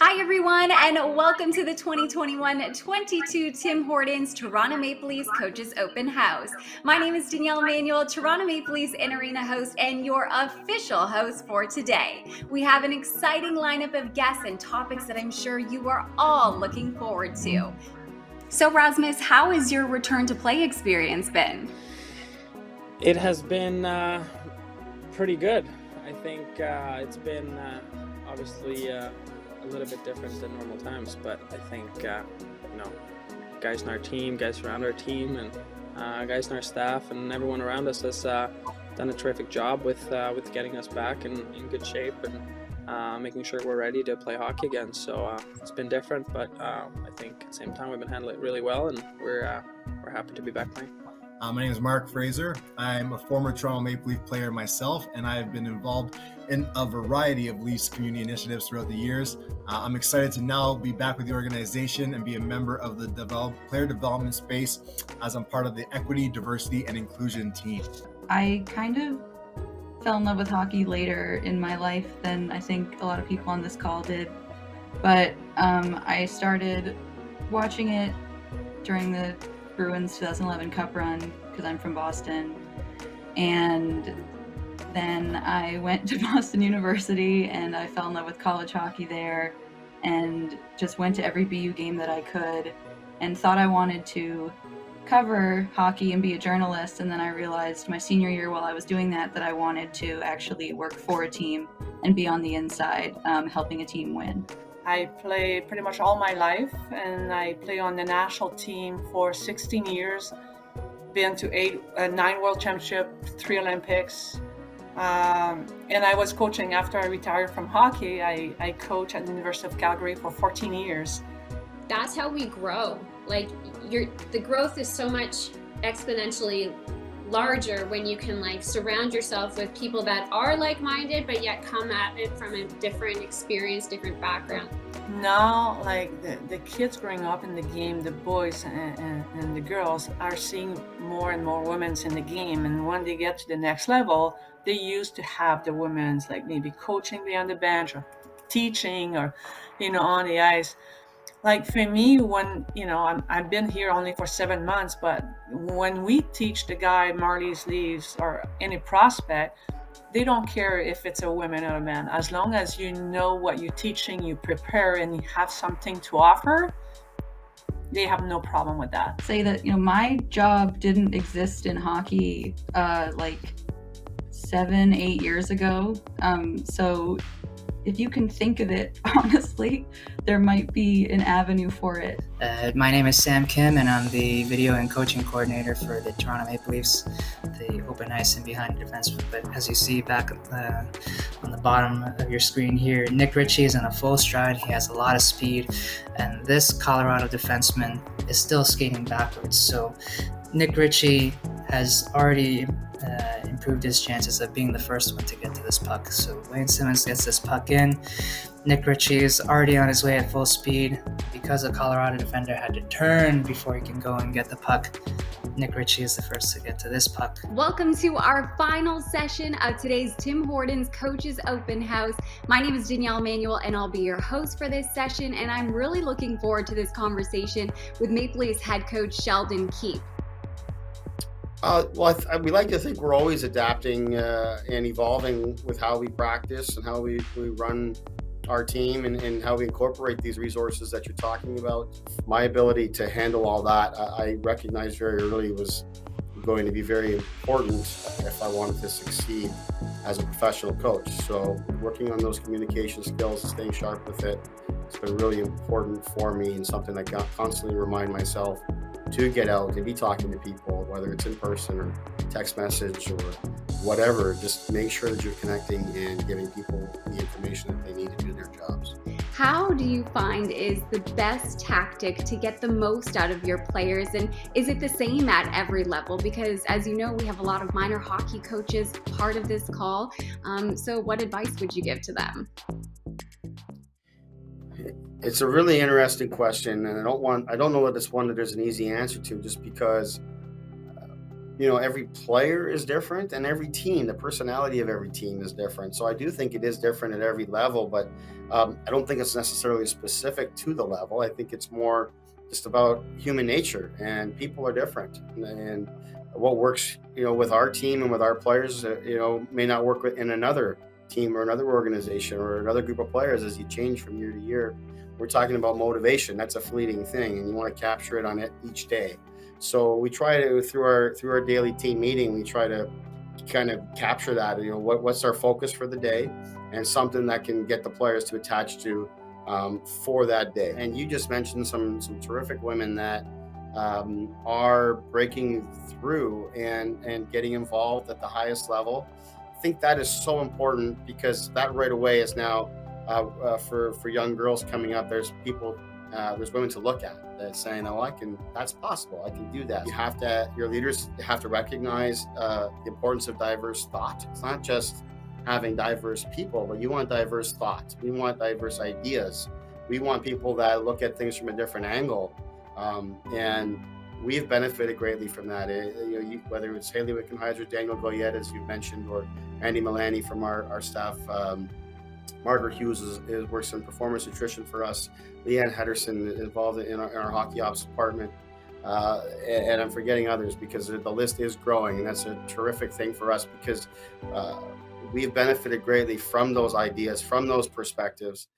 Hi, everyone, and welcome to the 2021-22 Tim Hortons Toronto Maple Leafs Coaches Open House. My name is Danielle Manuel, Toronto Maple Leafs in-arena host and your official host for today. We have an exciting lineup of guests and topics that I'm sure you are all looking forward to. So, Rasmus, how has your return to play experience been? It has been pretty good. I think it's been obviously a little bit different than normal times, but I think guys in our team, guys around our team, and guys in our staff, and everyone around us has done a terrific job with getting us back in good shape and making sure we're ready to play hockey again. So it's been different, but I think at the same time we've been handling it really well, and we're happy to be back playing. My name is Mark Fraser. I'm a former Toronto Maple Leaf player myself, and I have been involved in a variety of Leafs community initiatives throughout the years. I'm excited to now be back with the organization and be a member of the player development space as I'm part of the equity, diversity, and inclusion team. I kind of fell in love with hockey later in my life than I think a lot of people on this call did. But I started watching it during the Bruins 2011 Cup run because I'm from Boston, and then I went to Boston University and I fell in love with college hockey there and just went to every BU game that I could and thought I wanted to cover hockey and be a journalist. And then I realized my senior year while I was doing that I wanted to actually work for a team and be on the inside helping a team win. I played pretty much all my life, and I played on the national team for 16 years. Been to 9 World Championships, 3 Olympics, and I was coaching after I retired from hockey. I coached at the University of Calgary for 14 years. That's how we grow. Like the growth is so much exponentially larger when you can surround yourself with people that are like-minded but yet come at it from a different experience, different background. Now the kids growing up in the game, the boys and the girls are seeing more and more women in the game, and when they get to the next level they used to have the women's maybe coaching behind the bench or teaching or on the ice. For me, when I've been here only for 7 months, but when we teach the guy Marlies Leafs or any prospect, they don't care if it's a woman or a man. As long as you know what you're teaching, you prepare, and you have something to offer, they have no problem with that. Say that my job didn't exist in hockey 7-8 years ago. So if you can think of it, honestly, there might be an avenue for it. My name is Sam Kim, and I'm the video and coaching coordinator for the Toronto Maple Leafs, the open ice and behind the defenseman. But as you see back on the bottom of your screen here, Nick Ritchie is in a full stride. He has a lot of speed, and this Colorado defenseman is still skating backwards. So Nick Ritchie has already improved his chances of being the first one to get to this puck. So Wayne Simmons gets this puck in. Nick Ritchie is already on his way at full speed. Because the Colorado defender had to turn before he can go and get the puck, Nick Ritchie is the first to get to this puck. Welcome to our final session of today's Tim Hortons Coaches Open House. My name is Danielle Manuel, and I'll be your host for this session, and I'm really looking forward to this conversation with Maple Leafs head coach Sheldon Keefe. We like to think we're always adapting and evolving with how we practice and how we run our team and how we incorporate these resources that you're talking about. My ability to handle all that, I recognized very early was going to be very important if I wanted to succeed as a professional coach. So working on those communication skills and staying sharp with it, it's been really important for me and something I constantly remind myself to get out and be talking to people, whether it's in person or text message or whatever. Just make sure that you're connecting and giving people the information that they need to do their jobs. How do you find is the best tactic to get the most out of your players, and is it the same at every level? Because as you know, we have a lot of minor hockey coaches part of this call. So what advice would you give to them? It's a really interesting question, and I don't know that it's one that there's an easy answer to, just because every player is different, and every team, the personality of every team is different. So I do think it is different at every level, but I don't think it's necessarily specific to the level. I think it's more just about human nature, and people are different. And what works, with our team and with our players, may not work in another team or another organization or another group of players as you change from year to year. We're talking about motivation. That's a fleeting thing, and you want to capture it on it each day. So we try to, through our daily team meeting, we try to kind of capture that. What's our focus for the day, and something that can get the players to attach to for that day. And you just mentioned some terrific women that are breaking through and getting involved at the highest level. I think that is so important, because that right away is now for young girls coming up. There's women to look at that's saying, "Oh, that's possible. I can do that." Your leaders have to recognize the importance of diverse thought. It's not just having diverse people, but you want diverse thought. We want diverse ideas. We want people that look at things from a different angle. And we've benefited greatly from that. Whether it's Haley Wickenheiser, Daniel Goyette, as you mentioned, or Andy Milani from our staff. Margaret Hughes works in performance nutrition for us. Leanne Henderson is involved in our hockey ops department. And I'm forgetting others, because the list is growing, and that's a terrific thing for us, because we've benefited greatly from those ideas, from those perspectives.